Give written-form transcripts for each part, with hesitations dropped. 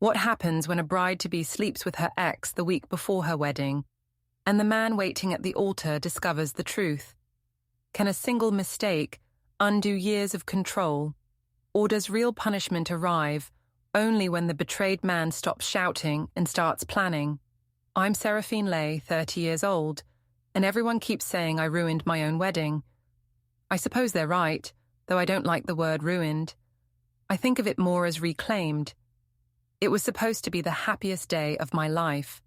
What happens when a bride-to-be sleeps with her ex the week before her wedding, and the man waiting at the altar discovers the truth? Can a single mistake undo years of control, or does real punishment arrive only when the betrayed man stops shouting and starts planning? I'm Seraphine Lay, 30 years old, and everyone keeps saying I ruined my own wedding. I suppose they're right, though I don't like the word ruined. I think of it more as reclaimed. It was supposed to be the happiest day of my life.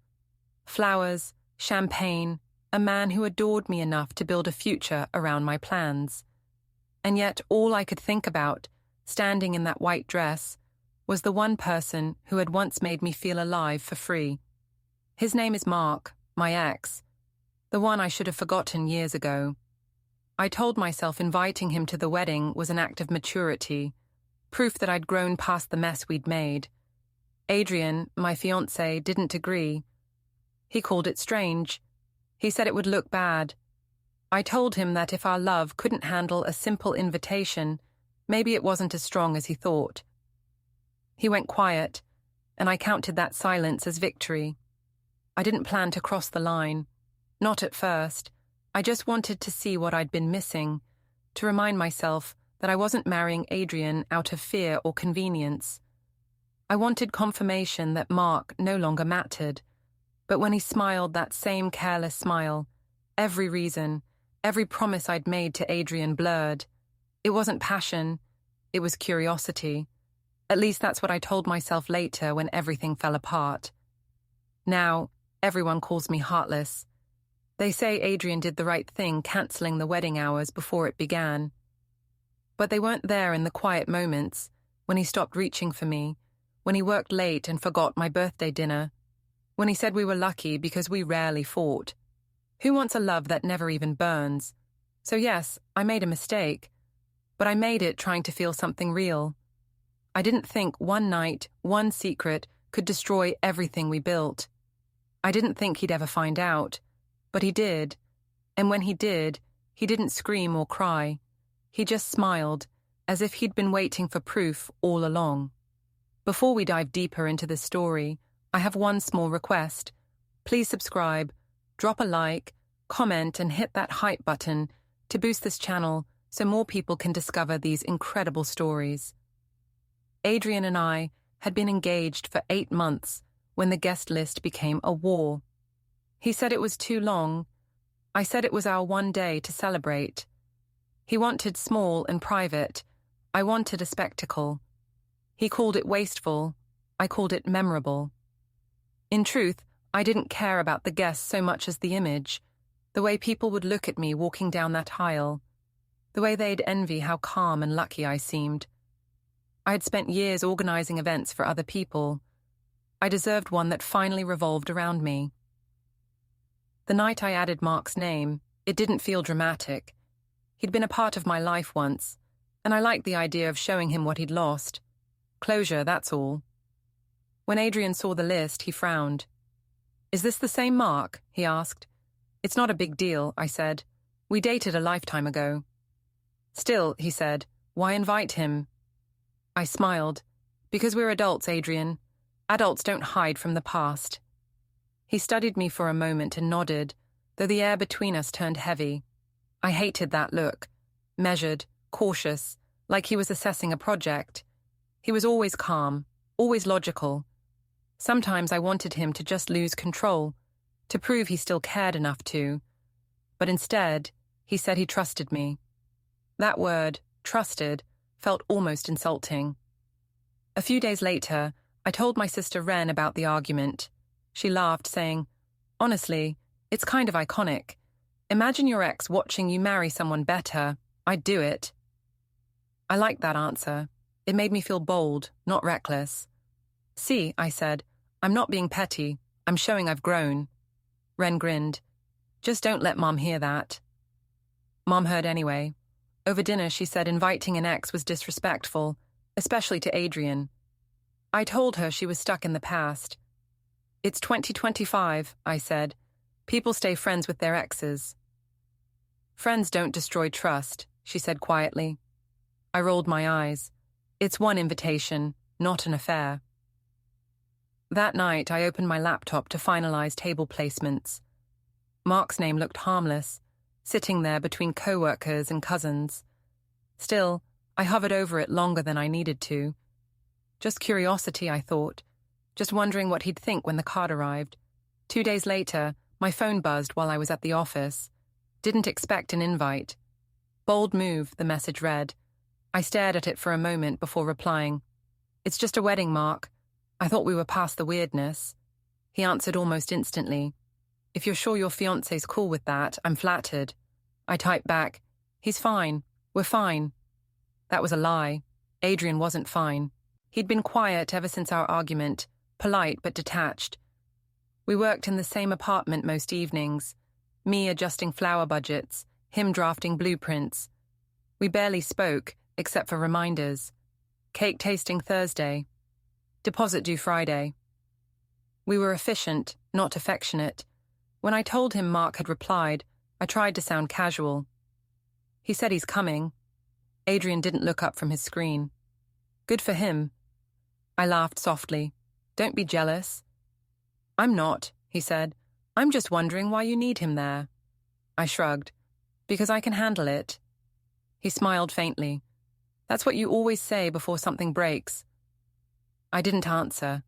Flowers, champagne, a man who adored me enough to build a future around my plans. And yet all I could think about, standing in that white dress, was the one person who had once made me feel alive for free. His name is Mark, my ex, the one I should have forgotten years ago. I told myself inviting him to the wedding was an act of maturity, proof that I'd grown past the mess we'd made. Adrian, my fiancé, didn't agree. He called it strange. He said it would look bad. I told him that if our love couldn't handle a simple invitation, maybe it wasn't as strong as he thought. He went quiet, and I counted that silence as victory. I didn't plan to cross the line. Not at first. I just wanted to see what I'd been missing, to remind myself that I wasn't marrying Adrian out of fear or convenience. I wanted confirmation that Mark no longer mattered, but when he smiled that same careless smile, every reason, every promise I'd made to Adrian blurred. It wasn't passion, it was curiosity. At least that's what I told myself later when everything fell apart. Now, everyone calls me heartless. They say Adrian did the right thing cancelling the wedding hours before it began. But they weren't there in the quiet moments, when he stopped reaching for me, when he worked late and forgot my birthday dinner, when he said we were lucky because we rarely fought. Who wants a love that never even burns? So yes, I made a mistake, but I made it trying to feel something real. I didn't think one night, one secret could destroy everything we built. I didn't think he'd ever find out, but he did. And when he did, he didn't scream or cry. He just smiled, as if he'd been waiting for proof all along. Before we dive deeper into this story, I have one small request. Please subscribe, drop a like, comment, and hit that hype button to boost this channel so more people can discover these incredible stories. Adrian and I had been engaged for 8 months when the guest list became a war. He said it was too long. I said it was our one day to celebrate. He wanted small and private. I wanted a spectacle. He called it wasteful. I called it memorable. In truth, I didn't care about the guests so much as the image, the way people would look at me walking down that aisle, the way they'd envy how calm and lucky I seemed. I had spent years organizing events for other people. I deserved one that finally revolved around me. The night I added Mark's name, it didn't feel dramatic. He'd been a part of my life once, and I liked the idea of showing him what he'd lost. Closure, that's all. When Adrian saw the list, he frowned. "Is this the same Mark?" he asked. "It's not a big deal," I said. "We dated a lifetime ago." "Still," he said, "why invite him?" I smiled. "Because we're adults, Adrian. Adults don't hide from the past." He studied me for a moment and nodded, though the air between us turned heavy. I hated that look. Measured, cautious, like he was assessing a project. He was always calm, always logical. Sometimes I wanted him to just lose control, to prove he still cared enough to. But instead, he said he trusted me. That word, trusted, felt almost insulting. A few days later, I told my sister Ren about the argument. She laughed, saying, "Honestly, it's kind of iconic. Imagine your ex watching you marry someone better. I'd do it." I liked that answer. It made me feel bold, not reckless. "See," I said, "I'm not being petty. I'm showing I've grown." Ren grinned. "Just don't let Mom hear that." Mom heard anyway. Over dinner, she said inviting an ex was disrespectful, especially to Adrian. I told her she was stuck in the past. "It's 2025, I said. "People stay friends with their exes." "Friends don't destroy trust," she said quietly. I rolled my eyes. "It's one invitation, not an affair." That night, I opened my laptop to finalize table placements. Mark's name looked harmless, sitting there between co-workers and cousins. Still, I hovered over it longer than I needed to. Just curiosity, I thought. Just wondering what he'd think when the card arrived. 2 days later, my phone buzzed while I was at the office. Didn't expect an invite. Bold move, the message read. I stared at it for a moment before replying. It's just a wedding, Mark. I thought we were past the weirdness. He answered almost instantly. If you're sure your fiancé's cool with that, I'm flattered. I typed back, he's fine. We're fine. That was a lie. Adrian wasn't fine. He'd been quiet ever since our argument, polite but detached. We worked in the same apartment most evenings, me adjusting flower budgets, him drafting blueprints. We barely spoke, except for reminders. Cake tasting Thursday. Deposit due Friday. We were efficient, not affectionate. When I told him Mark had replied, I tried to sound casual. He said he's coming. Adrian didn't look up from his screen. Good for him. I laughed softly. Don't be jealous. I'm not, he said. I'm just wondering why you need him there. I shrugged. Because I can handle it. He smiled faintly. That's what you always say before something breaks. I didn't answer.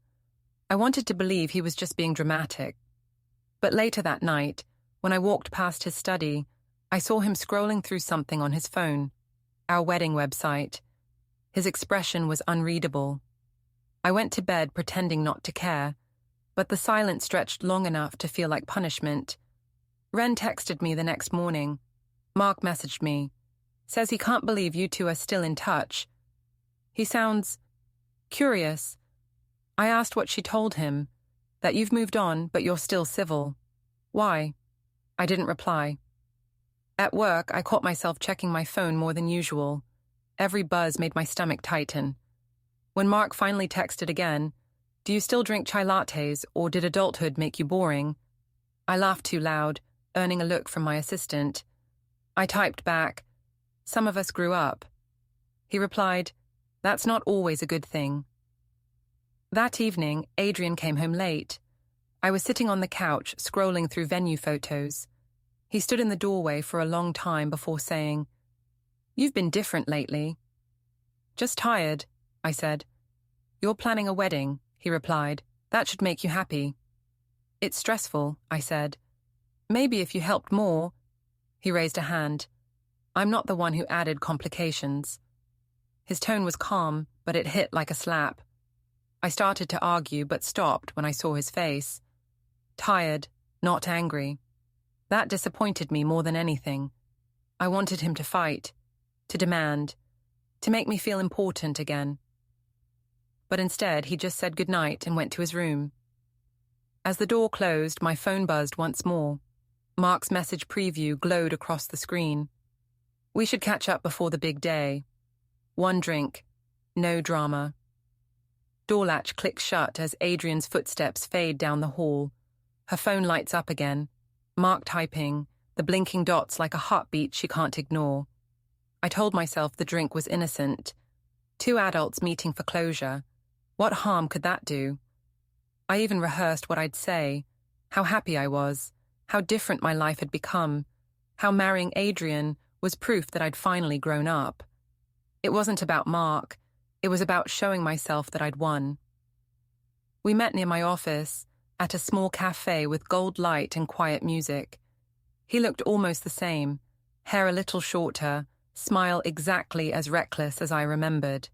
I wanted to believe he was just being dramatic. But later that night, when I walked past his study, I saw him scrolling through something on his phone, our wedding website. His expression was unreadable. I went to bed pretending not to care, but the silence stretched long enough to feel like punishment. Ren texted me the next morning. Mark messaged me. Says he can't believe you two are still in touch. He sounds curious. I asked what she told him, that you've moved on, but you're still civil. Why? I didn't reply. At work, I caught myself checking my phone more than usual. Every buzz made my stomach tighten. When Mark finally texted again, do you still drink chai lattes, or did adulthood make you boring? I laughed too loud, earning a look from my assistant. I typed back, some of us grew up. He replied, that's not always a good thing. That evening, Adrian came home late. I was sitting on the couch, scrolling through venue photos. He stood in the doorway for a long time before saying, You've been different lately. Just tired, I said. You're planning a wedding, he replied. That should make you happy. It's stressful, I said. Maybe if you helped more. He raised a hand. I'm not the one who added complications. His tone was calm, but it hit like a slap. I started to argue, but stopped when I saw his face. Tired, not angry. That disappointed me more than anything. I wanted him to fight, to demand, to make me feel important again. But instead, he just said goodnight and went to his room. As the door closed, my phone buzzed once more. Mark's message preview glowed across the screen. We should catch up before the big day. 1 drink, no drama. Door latch clicks shut as Adrian's footsteps fade down the hall. Her phone lights up again. Mark typing, the blinking dots like a heartbeat she can't ignore. I told myself the drink was innocent. 2 adults meeting for closure. What harm could that do? I even rehearsed what I'd say, how happy I was, how different my life had become, how marrying Adrian was proof that I'd finally grown up. It wasn't about Mark. It was about showing myself that I'd won. We met near my office, at a small cafe with gold light and quiet music. He looked almost the same, hair a little shorter, smile exactly as reckless as I remembered.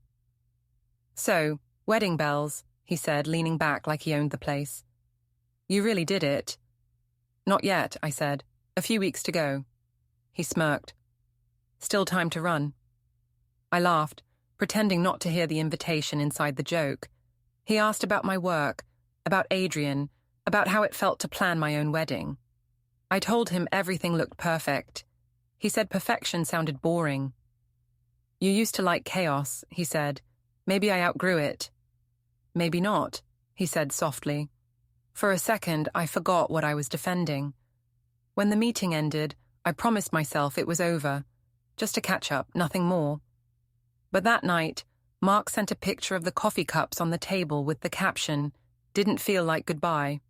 So, wedding bells, he said, leaning back like he owned the place. You really did it. Not yet, I said. A few weeks to go. He smirked. Still time to run. I laughed, pretending not to hear the invitation inside the joke. He asked about my work, about Adrian, about how it felt to plan my own wedding. I told him everything looked perfect. He said perfection sounded boring. You used to like chaos, he said. Maybe I outgrew it. Maybe not, he said softly. For a second, I forgot what I was defending. When the meeting ended, I promised myself it was over. Just a catch-up, nothing more. But that night, Mark sent a picture of the coffee cups on the table with the caption, Didn't feel like goodbye.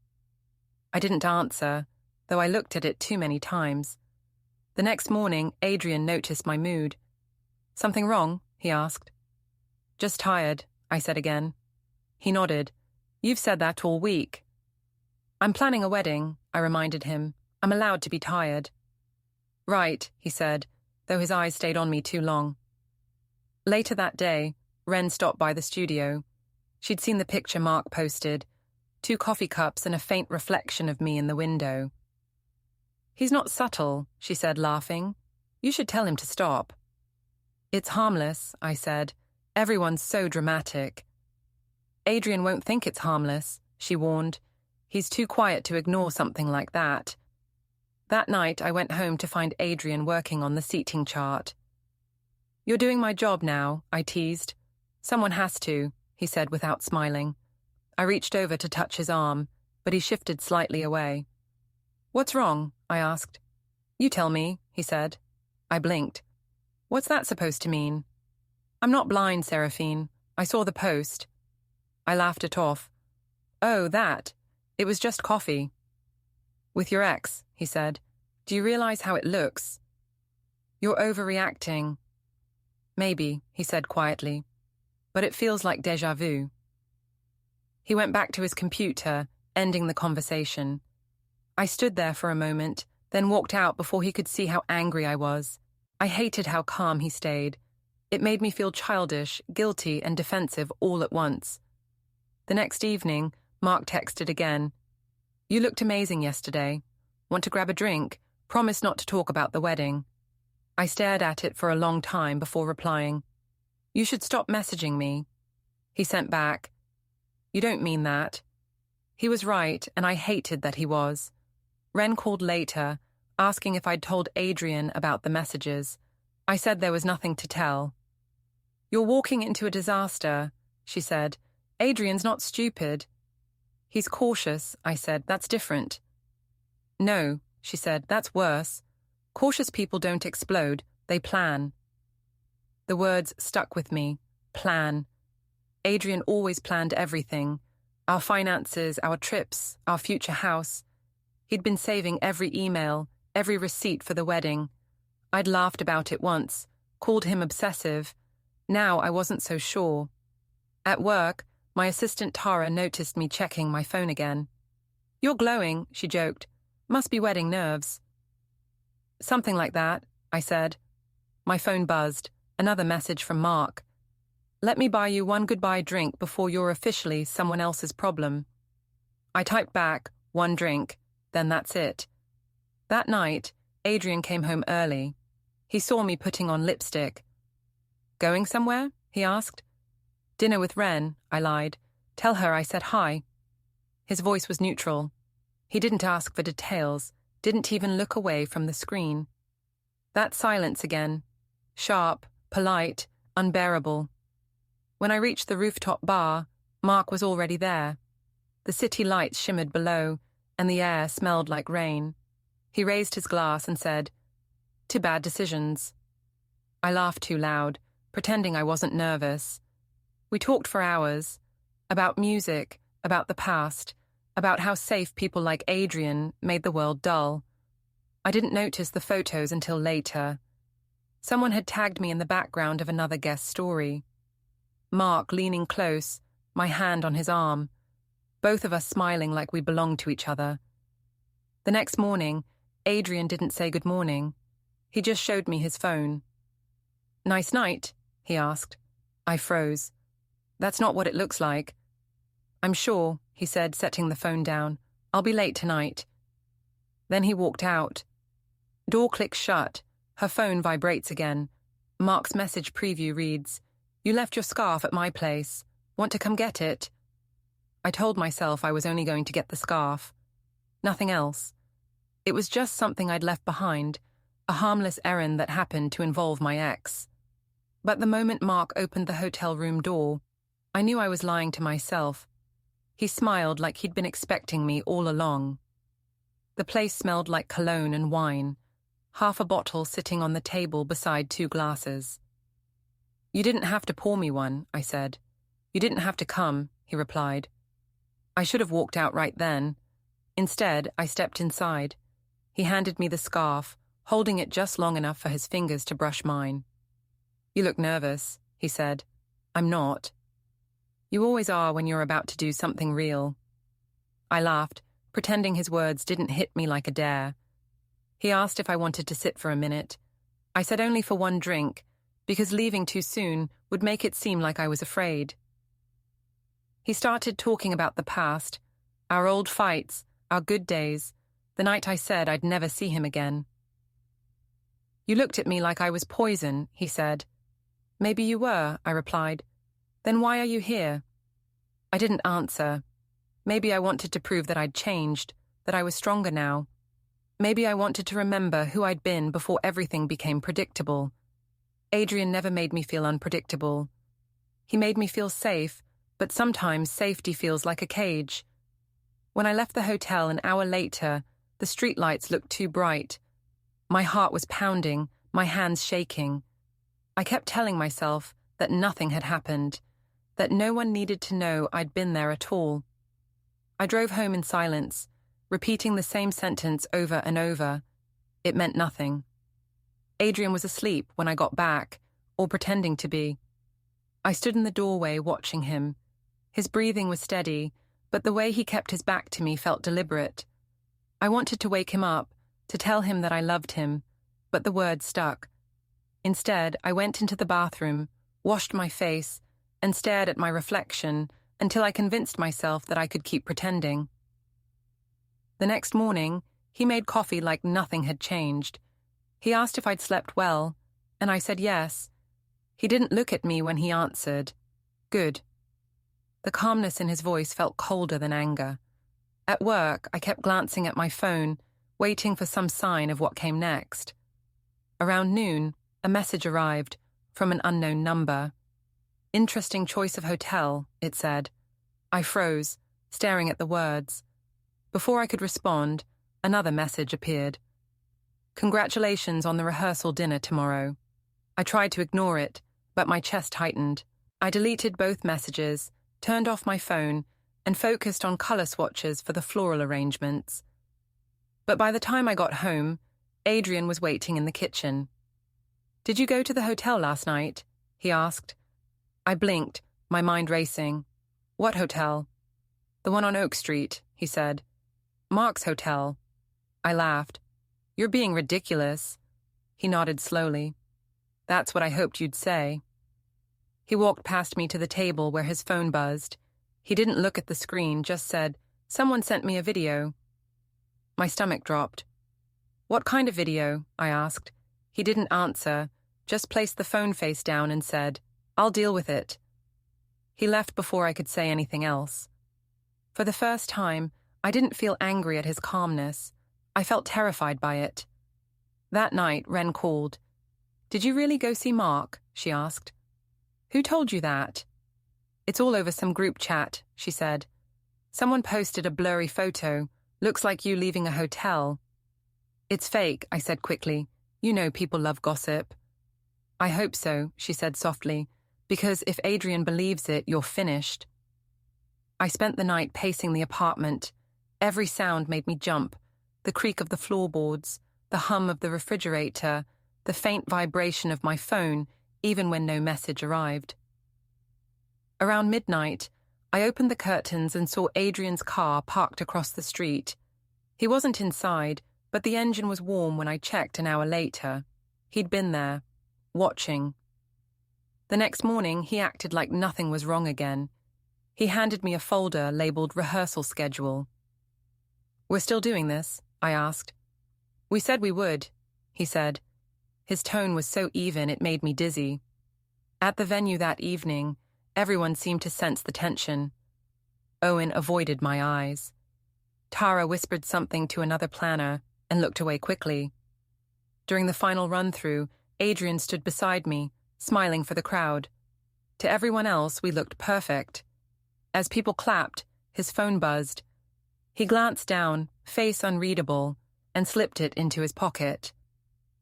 I didn't answer, though I looked at it too many times. The next morning, Adrian noticed my mood. "Something wrong?" he asked. "Just tired," I said again. He nodded. "You've said that all week." "I'm planning a wedding," I reminded him. "I'm allowed to be tired." "Right," he said, though his eyes stayed on me too long. Later that day, Ren stopped by the studio. She'd seen the picture Mark posted, 2 coffee cups and a faint reflection of me in the window. "He's not subtle," she said, laughing. "You should tell him to stop." "It's harmless," I said. "Everyone's so dramatic." "Adrian won't think it's harmless," she warned. "He's too quiet to ignore something like that." That night, I went home to find Adrian working on the seating chart. "You're doing my job now," I teased. "Someone has to," he said without smiling. I reached over to touch his arm, but he shifted slightly away. "What's wrong?" I asked. "You tell me," he said. I blinked. "What's that supposed to mean?" "I'm not blind, Seraphine. I saw the post." I laughed it off. "Oh, that. It was just coffee." "With your ex," he said. "Do you realize how it looks?" "You're overreacting." "Maybe," he said quietly. "But it feels like déjà vu." He went back to his computer, ending the conversation. I stood there for a moment, then walked out before he could see how angry I was. I hated how calm he stayed. It made me feel childish, guilty, and defensive all at once. The next evening, Mark texted again. "You looked amazing yesterday. Want to grab a drink? Promise not to talk about the wedding." I stared at it for a long time before replying. "You should stop messaging me." He sent back, "You don't mean that." He was right, and I hated that he was. Ren called later, asking if I'd told Adrian about the messages. I said there was nothing to tell. "You're walking into a disaster," she said. "Adrian's not stupid." "He's cautious," I said. "That's different." "No," she said. "That's worse. Cautious people don't explode, they plan." The words stuck with me. Plan. Adrian always planned everything. Our finances, our trips, our future house. He'd been saving every email, every receipt for the wedding. I'd laughed about it once, called him obsessive. Now I wasn't so sure. At work, my assistant Tara noticed me checking my phone again. "You're glowing," she joked. "Must be wedding nerves." "Something like that," I said. My phone buzzed. Another message from Mark. "Let me buy you one goodbye drink before you're officially someone else's problem." I typed back, "1 drink," then that's it. That night, Adrian came home early. He saw me putting on lipstick. "Going somewhere?" he asked. "Dinner with Ren," I lied. "Tell her I said hi." His voice was neutral. He didn't ask for details, didn't even look away from the screen. That silence again. Sharp, polite, unbearable. When I reached the rooftop bar, Mark was already there. The city lights shimmered below, and the air smelled like rain. He raised his glass and said, "To bad decisions." I laughed too loud, pretending I wasn't nervous. We talked for hours, about music, about the past, about how safe people like Adrian made the world dull. I didn't notice the photos until later. Someone had tagged me in the background of another guest story. Mark leaning close, my hand on his arm, both of us smiling like we belonged to each other. The next morning, Adrian didn't say good morning. He just showed me his phone. "Nice night?" he asked. I froze. "That's not what it looks like." "I'm sure," he said, setting the phone down. "I'll be late tonight." Then he walked out. Door clicks shut. Her phone vibrates again. Mark's message preview reads, "You left your scarf at my place. Want to come get it?" I told myself I was only going to get the scarf. Nothing else. It was just something I'd left behind, a harmless errand that happened to involve my ex. But the moment Mark opened the hotel room door, I knew I was lying to myself. He smiled like he'd been expecting me all along. The place smelled like cologne and wine, half a bottle sitting on the table beside 2 glasses. "You didn't have to pour me one," I said. "You didn't have to come," he replied. I should have walked out right then. Instead, I stepped inside. He handed me the scarf, holding it just long enough for his fingers to brush mine. "You look nervous," he said. "I'm not." "You always are when you're about to do something real." I laughed, pretending his words didn't hit me like a dare. He asked if I wanted to sit for a minute. I said only for one drink, because leaving too soon would make it seem like I was afraid. He started talking about the past, our old fights, our good days, the night I said I'd never see him again. "You looked at me like I was poison," he said. "Maybe you were," I replied. "Then why are you here?" I didn't answer. Maybe I wanted to prove that I'd changed, that I was stronger now. Maybe I wanted to remember who I'd been before everything became predictable. Adrian never made me feel unpredictable. He made me feel safe, but sometimes safety feels like a cage. When I left the hotel an hour later, the streetlights looked too bright. My heart was pounding, my hands shaking. I kept telling myself that nothing had happened, that no one needed to know I'd been there at all. I drove home in silence, repeating the same sentence over and over. It meant nothing. Adrian was asleep when I got back, or pretending to be. I stood in the doorway watching him. His breathing was steady, but the way he kept his back to me felt deliberate. I wanted to wake him up, to tell him that I loved him, but the words stuck. Instead, I went into the bathroom, washed my face, and stared at my reflection until I convinced myself that I could keep pretending. The next morning, he made coffee like nothing had changed. He asked if I'd slept well, and I said yes. He didn't look at me when he answered. Good. The calmness in his voice felt colder than anger. At work, I kept glancing at my phone, waiting for some sign of what came next. Around noon, a message arrived from an unknown number. Interesting choice of hotel, it said. I froze, staring at the words. Before I could respond, another message appeared. Congratulations on the rehearsal dinner tomorrow. I tried to ignore it, but my chest tightened. I deleted both messages, turned off my phone, and focused on color swatches for the floral arrangements. But by the time I got home, Adrian was waiting in the kitchen. Did you go to the hotel last night? He asked. I blinked, my mind racing. What hotel? The one on Oak Street, he said. Mark's hotel. I laughed. You're being ridiculous. He nodded slowly. That's what I hoped you'd say. He walked past me to the table where his phone buzzed. He didn't look at the screen, just said, Someone sent me a video. My stomach dropped. What kind of video? I asked. He didn't answer, just placed the phone face down and said, I'll deal with it. He left before I could say anything else. For the first time, I didn't feel angry at his calmness. I felt terrified by it. That night, Ren called. Did you really go see Mark? She asked. Who told you that? It's all over some group chat, she said. Someone posted a blurry photo. Looks like you leaving a hotel. It's fake, I said quickly. You know people love gossip. I hope so, she said softly, because if Adrian believes it, you're finished. I spent the night pacing the apartment. Every sound made me jump. The creak of the floorboards, the hum of the refrigerator, the faint vibration of my phone, even when no message arrived. Around midnight, I opened the curtains and saw Adrian's car parked across the street. He wasn't inside, but the engine was warm when I checked an hour later. He'd been there, watching. The next morning, he acted like nothing was wrong again. He handed me a folder labeled rehearsal schedule. We're still doing this? I asked. We said we would, he said. His tone was so even it made me dizzy. At the venue that evening, everyone seemed to sense the tension. Owen avoided my eyes. Tara whispered something to another planner and looked away quickly. During the final run-through, Adrian stood beside me, smiling for the crowd. To everyone else, we looked perfect. As people clapped, his phone buzzed. He glanced down, face unreadable, and slipped it into his pocket.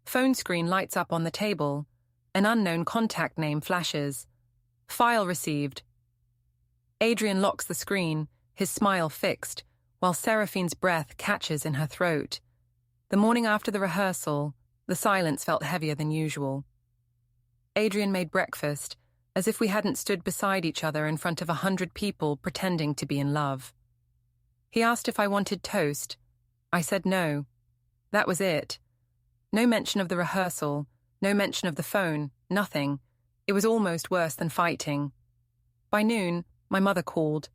Phone screen lights up on the table. An unknown contact name flashes. File received. Adrian locks the screen, his smile fixed, while Seraphine's breath catches in her throat. The morning after the rehearsal, the silence felt heavier than usual. Adrian made breakfast, as if we hadn't stood beside each other in front of 100 people pretending to be in love. He asked if I wanted toast. I said no. That was it. No mention of the rehearsal, no mention of the phone, nothing. It was almost worse than fighting. By noon, my mother called.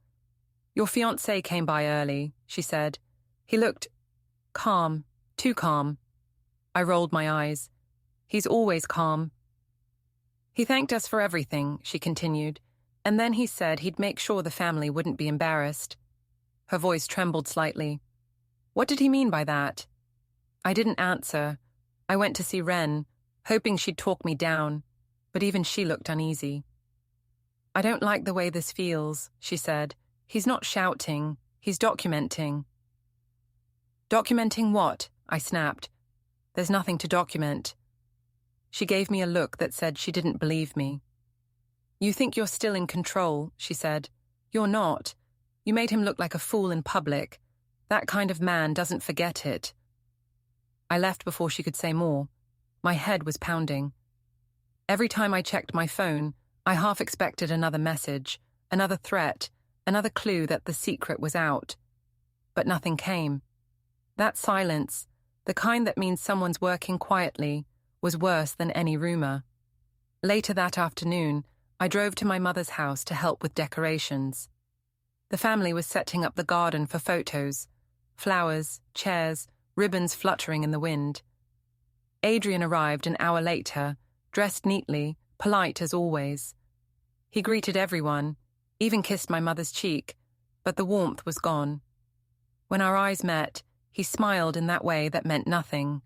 "Your fiancé came by early," she said. "He looked calm, too calm." I rolled my eyes. "He's always calm." "He thanked us for everything," she continued, "and then he said he'd make sure the family wouldn't be embarrassed." Her voice trembled slightly. "What did he mean by that?" I didn't answer. I went to see Ren, hoping she'd talk me down, but even she looked uneasy. "I don't like the way this feels," she said. "He's not shouting, he's documenting." "Documenting what?" I snapped. "There's nothing to document." She gave me a look that said she didn't believe me. "You think you're still in control," she said. "You're not. You made him look like a fool in public. That kind of man doesn't forget it." I left before she could say more. My head was pounding. Every time I checked my phone, I half expected another message, another threat, another clue that the secret was out. But nothing came. That silence, the kind that means someone's working quietly, was worse than any rumor. Later that afternoon, I drove to my mother's house to help with decorations. The family was setting up the garden for photos, flowers, chairs, ribbons fluttering in the wind. Adrian arrived an hour later, dressed neatly, polite as always. He greeted everyone, even kissed my mother's cheek, but the warmth was gone. When our eyes met, he smiled in that way that meant nothing.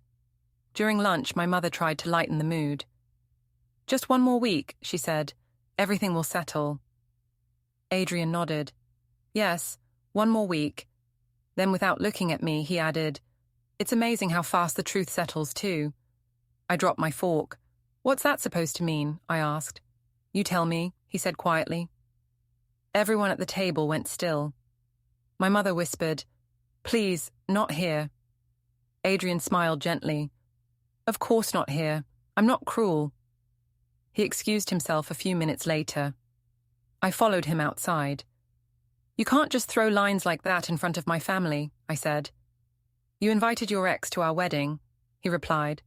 During lunch, my mother tried to lighten the mood. "Just one more week," she said. "Everything will settle." Adrian nodded. "Yes, one more week." Then, without looking at me, he added, "It's amazing how fast the truth settles, too." I dropped my fork. "What's that supposed to mean?" I asked. "You tell me," he said quietly. Everyone at the table went still. My mother whispered, "Please, not here." Adrian smiled gently. "Of course not here. I'm not cruel." He excused himself a few minutes later. I followed him outside. "You can't just throw lines like that in front of my family," I said. "You invited your ex to our wedding," he replied.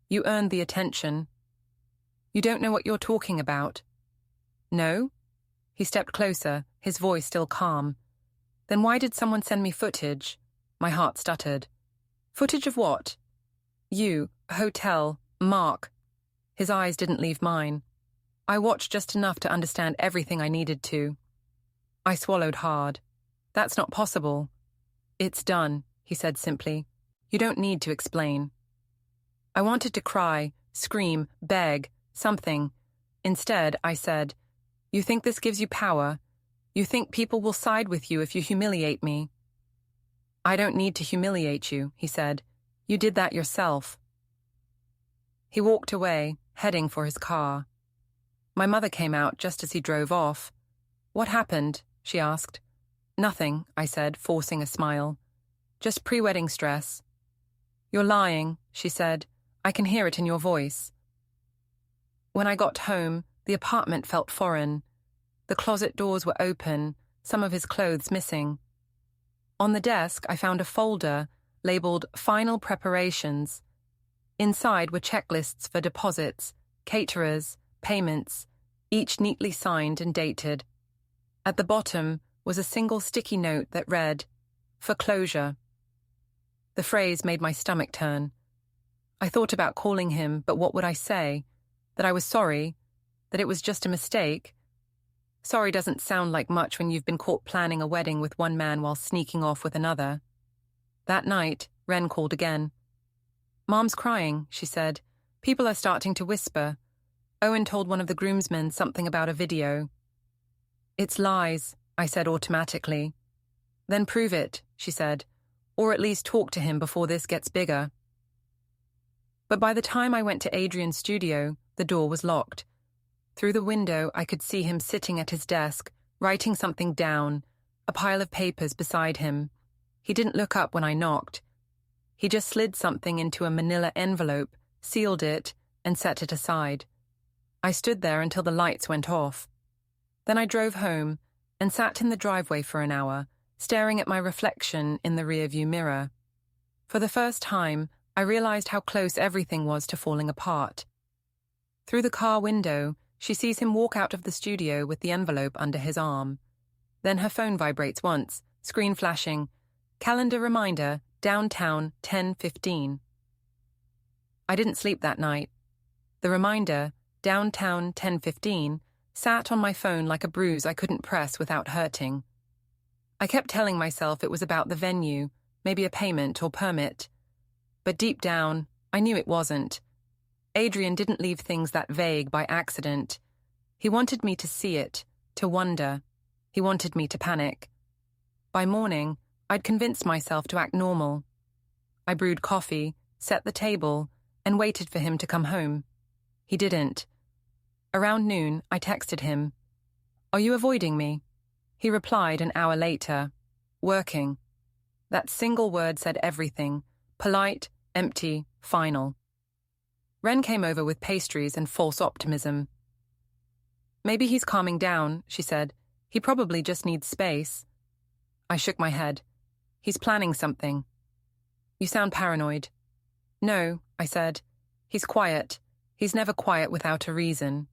"You earned the attention." "You don't know what you're talking about." "No?" He stepped closer, his voice still calm. "Then why did someone send me footage?" My heart stuttered. "Footage of what?" "You, hotel, Mark." His eyes didn't leave mine. I watched just enough to understand everything I needed to. I swallowed hard. "That's not possible." "It's done," he said simply. "You don't need to explain." I wanted to cry, scream, beg, something. Instead, I said, "You think this gives you power? You think people will side with you if you humiliate me?" "I don't need to humiliate you," he said. "You did that yourself." He walked away, heading for his car. My mother came out just as he drove off. "What happened?" she asked. "Nothing," I said, forcing a smile. "Just pre-wedding stress." "You're lying," she said. "I can hear it in your voice." When I got home, the apartment felt foreign. The closet doors were open, some of his clothes missing. On the desk, I found a folder labeled Final Preparations. Inside were checklists for deposits, caterers, payments, each neatly signed and dated. At the bottom was a single sticky note that read, "For closure." The phrase made my stomach turn. I thought about calling him, but what would I say? That I was sorry? That it was just a mistake? Sorry doesn't sound like much when you've been caught planning a wedding with one man while sneaking off with another. That night, Ren called again. "Mom's crying," she said. "People are starting to whisper. Owen told one of the groomsmen something about a video." "It's lies," I said automatically. "Then prove it," she said, "or at least talk to him before this gets bigger." But by the time I went to Adrian's studio, the door was locked. Through the window, I could see him sitting at his desk, writing something down, a pile of papers beside him. He didn't look up when I knocked. He just slid something into a manila envelope, sealed it, and set it aside. I stood there until the lights went off. Then I drove home and sat in the driveway for an hour, staring at my reflection in the rearview mirror. For the first time, I realized how close everything was to falling apart. Through the car window, she sees him walk out of the studio with the envelope under his arm. Then her phone vibrates once, screen flashing. Calendar reminder, downtown, 10:15. I didn't sleep that night. The reminder, downtown, 10:15, sat on my phone like a bruise I couldn't press without hurting. I kept telling myself it was about the venue, maybe a payment or permit. But deep down, I knew it wasn't. Adrian didn't leave things that vague by accident. He wanted me to see it, to wonder. He wanted me to panic. By morning, I'd convinced myself to act normal. I brewed coffee, set the table, and waited for him to come home. He didn't. Around noon, I texted him. "Are you avoiding me?" He replied an hour later. "Working." That single word said everything. Polite, empty, final. Ren came over with pastries and false optimism. "Maybe he's calming down," she said. "He probably just needs space." I shook my head. "He's planning something." "You sound paranoid." "No," I said. "He's quiet. He's never quiet without a reason."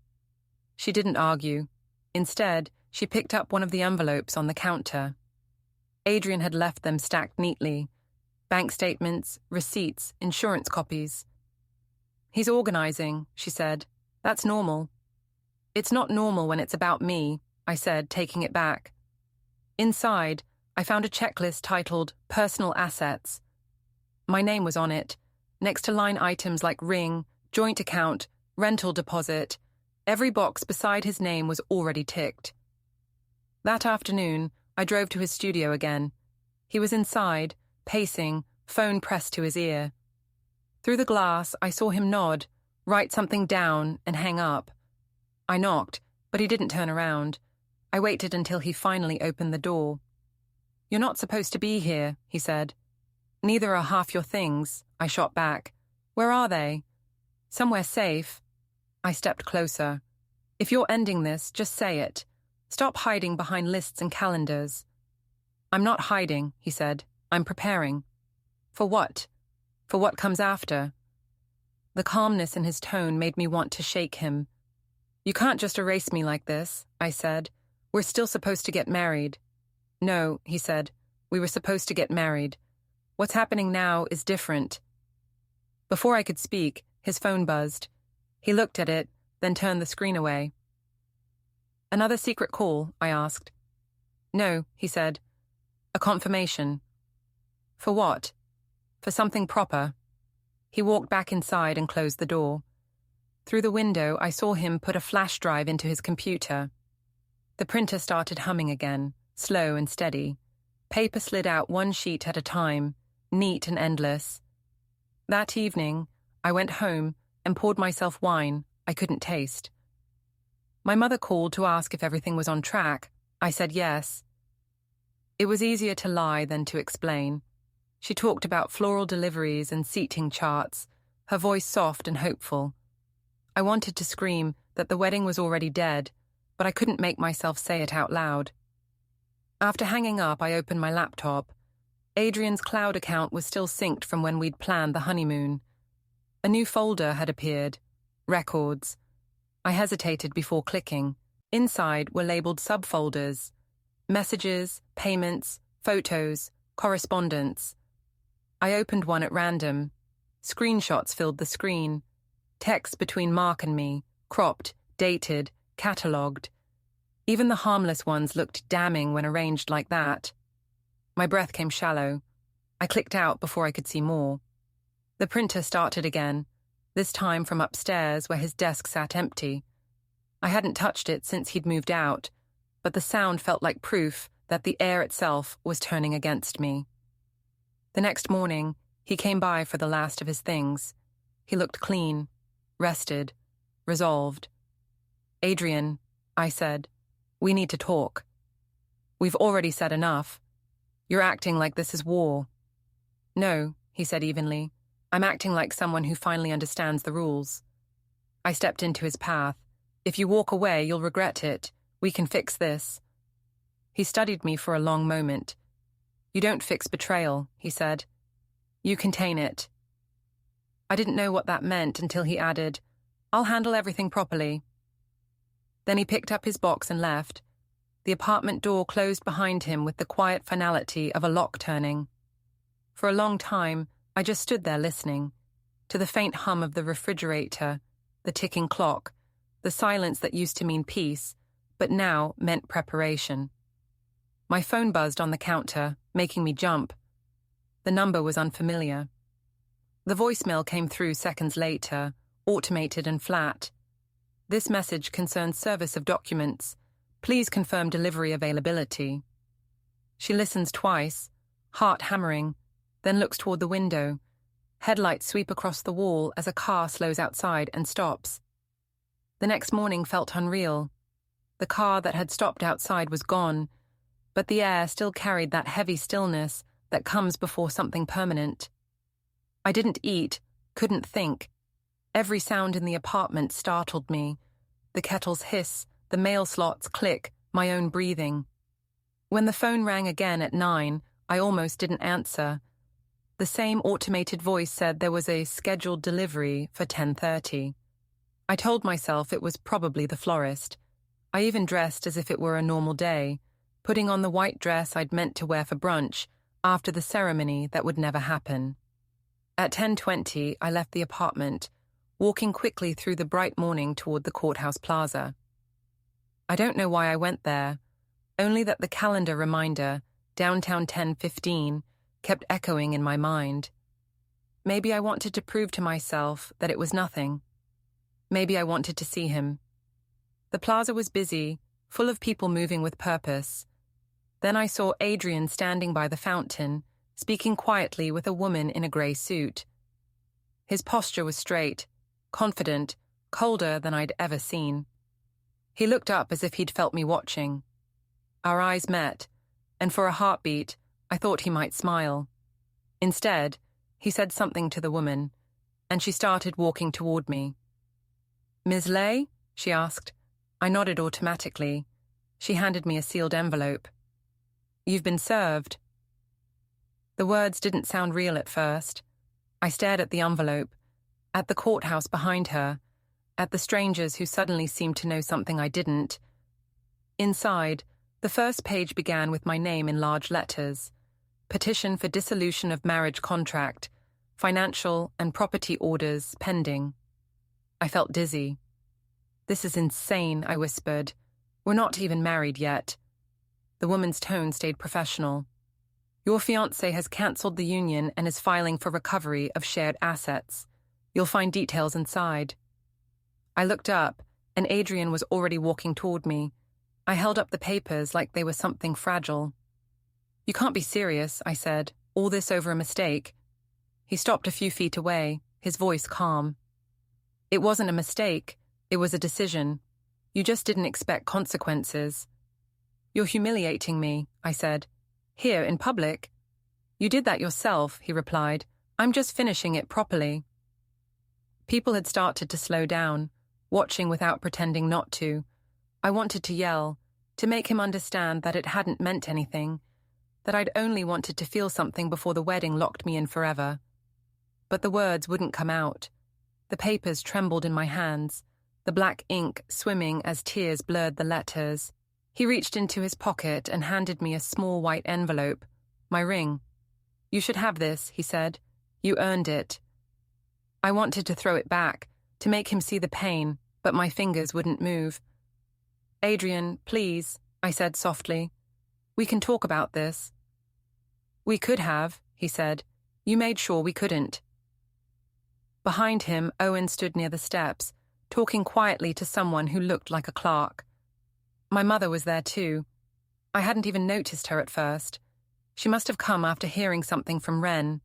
She didn't argue. Instead, she picked up one of the envelopes on the counter. Adrian had left them stacked neatly. Bank statements, receipts, insurance copies. "He's organizing," she said. "That's normal." "It's not normal when it's about me," I said, taking it back. Inside, I found a checklist titled Personal Assets. My name was on it, next to line items like ring, joint account, rental deposit. Every box beside his name was already ticked. That afternoon, I drove to his studio again. He was inside, pacing, phone pressed to his ear. Through the glass, I saw him nod, write something down, and hang up. I knocked, but he didn't turn around. I waited until he finally opened the door. "You're not supposed to be here," he said. "Neither are half your things," I shot back. "Where are they?" "Somewhere safe." I stepped closer. "If you're ending this, just say it. Stop hiding behind lists and calendars." "I'm not hiding," he said. "I'm preparing." "For what?" "For what comes after." The calmness in his tone made me want to shake him. "You can't just erase me like this," I said. "We're still supposed to get married." "No," he said. "We were supposed to get married. What's happening now is different." Before I could speak, his phone buzzed. He looked at it, then turned the screen away. "Another secret call?" I asked. "No," he said. "A confirmation." "For what?" "For something proper." He walked back inside and closed the door. Through the window, I saw him put a flash drive into his computer. The printer started humming again, slow and steady. Paper slid out one sheet at a time, neat and endless. That evening, I went home and poured myself wine I couldn't taste. My mother called to ask if everything was on track. I said yes. It was easier to lie than to explain. She talked about floral deliveries and seating charts, her voice soft and hopeful. I wanted to scream that the wedding was already dead, but I couldn't make myself say it out loud. After hanging up, I opened my laptop. Adrian's cloud account was still synced from when we'd planned the honeymoon. A new folder had appeared. Records. I hesitated before clicking. Inside were labeled subfolders. Messages, payments, photos, correspondence. I opened one at random. Screenshots filled the screen. Text between Mark and me, cropped, dated, catalogued. Even the harmless ones looked damning when arranged like that. My breath came shallow. I clicked out before I could see more. The printer started again, this time from upstairs where his desk sat empty. I hadn't touched it since he'd moved out, but the sound felt like proof that the air itself was turning against me. The next morning, he came by for the last of his things. He looked clean, rested, resolved. "Adrian," I said, "we need to talk." We've already said enough. You're acting like this is war. No, he said evenly. I'm acting like someone who finally understands the rules. I stepped into his path. If you walk away, you'll regret it. We can fix this. He studied me for a long moment. You don't fix betrayal, he said. You contain it. I didn't know what that meant until he added, I'll handle everything properly. Then he picked up his box and left. The apartment door closed behind him with the quiet finality of a lock turning. For a long time, I just stood there listening, to the faint hum of the refrigerator, the ticking clock, the silence that used to mean peace, but now meant preparation. My phone buzzed on the counter, making me jump. The number was unfamiliar. The voicemail came through seconds later, automated and flat. This message concerns service of documents. Please confirm delivery availability. She listens twice, heart hammering, then looks toward the window. Headlights sweep across the wall as a car slows outside and stops. The next morning felt unreal. The car that had stopped outside was gone, but the air still carried that heavy stillness that comes before something permanent. I didn't eat, couldn't think. Every sound in the apartment startled me. The kettle's hiss, the mail slot's click, my own breathing. When the phone rang again at 9, I almost didn't answer. The same automated voice said there was a scheduled delivery for 10:30. I told myself it was probably the florist. I even dressed as if it were a normal day, putting on the white dress I'd meant to wear for brunch after the ceremony that would never happen. At 10:20, I left the apartment, walking quickly through the bright morning toward the courthouse plaza. I don't know why I went there, only that the calendar reminder, downtown 10:15, kept echoing in my mind. Maybe I wanted to prove to myself that it was nothing. Maybe I wanted to see him. The plaza was busy, full of people moving with purpose. Then I saw Adrian standing by the fountain, speaking quietly with a woman in a grey suit. His posture was straight, confident, colder than I'd ever seen. He looked up as if he'd felt me watching. Our eyes met, and for a heartbeat, I thought he might smile. Instead, he said something to the woman, and she started walking toward me. "Ms. Lay?" she asked. I nodded automatically. She handed me a sealed envelope. "You've been served." The words didn't sound real at first. I stared at the envelope, at the courthouse behind her, at the strangers who suddenly seemed to know something I didn't. Inside, the first page began with my name in large letters. Petition for dissolution of marriage contract, financial and property orders pending. I felt dizzy. "This is insane," I whispered. "We're not even married yet." The woman's tone stayed professional. "Your fiancé has cancelled the union and is filing for recovery of shared assets. You'll find details inside." I looked up, and Adrian was already walking toward me. I held up the papers like they were something fragile. "You can't be serious," I said. "All this over a mistake." He stopped a few feet away, his voice calm. "It wasn't a mistake. It was a decision. You just didn't expect consequences." "You're humiliating me," I said. "Here, in public." "You did that yourself," he replied. "I'm just finishing it properly." People had started to slow down, watching without pretending not to. I wanted to yell, to make him understand that it hadn't meant anything, that I'd only wanted to feel something before the wedding locked me in forever. But the words wouldn't come out. The papers trembled in my hands, the black ink swimming as tears blurred the letters. He reached into his pocket and handed me a small white envelope, my ring. "You should have this," he said. "You earned it." I wanted to throw it back, to make him see the pain, but my fingers wouldn't move. "Adrian, please," I said softly. "We can talk about this." "We could have," he said. "You made sure we couldn't." Behind him, Owen stood near the steps, talking quietly to someone who looked like a clerk. My mother was there too. I hadn't even noticed her at first. She must have come after hearing something from Wren.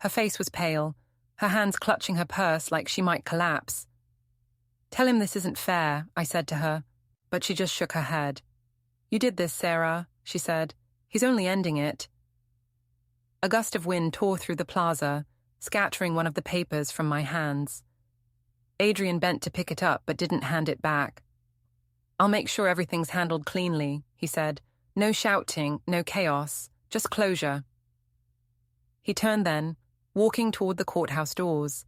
Her face was pale, her hands clutching her purse like she might collapse. "Tell him this isn't fair," I said to her, but she just shook her head. "You did this, Sarah," she said. He's only ending it. A gust of wind tore through the plaza, scattering one of the papers from my hands. Adrian bent to pick it up but didn't hand it back. I'll make sure everything's handled cleanly, he said. No shouting, no chaos, just closure. He turned then, walking toward the courthouse doors.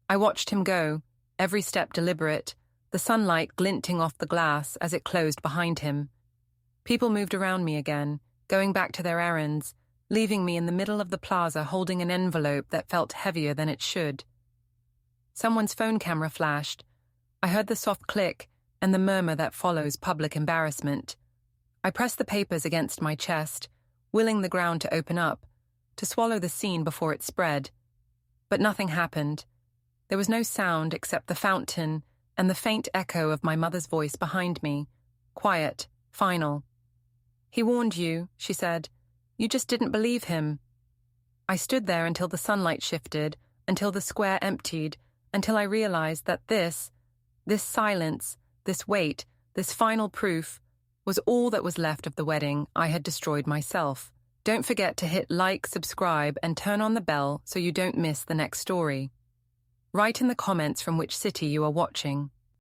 I watched him go, every step deliberate, the sunlight glinting off the glass as it closed behind him. People moved around me again, going back to their errands, leaving me in the middle of the plaza holding an envelope that felt heavier than it should. Someone's phone camera flashed. I heard the soft click and the murmur that follows public embarrassment. I pressed the papers against my chest, willing the ground to open up, to swallow the scene before it spread. But nothing happened. There was no sound except the fountain and the faint echo of my mother's voice behind me, quiet, final. He warned you, she said. You just didn't believe him. I stood there until the sunlight shifted, until the square emptied, until I realized that this silence, this wait, this final proof, was all that was left of the wedding I had destroyed myself. Don't forget to hit like, subscribe, and turn on the bell so you don't miss the next story. Write in the comments from which city you are watching.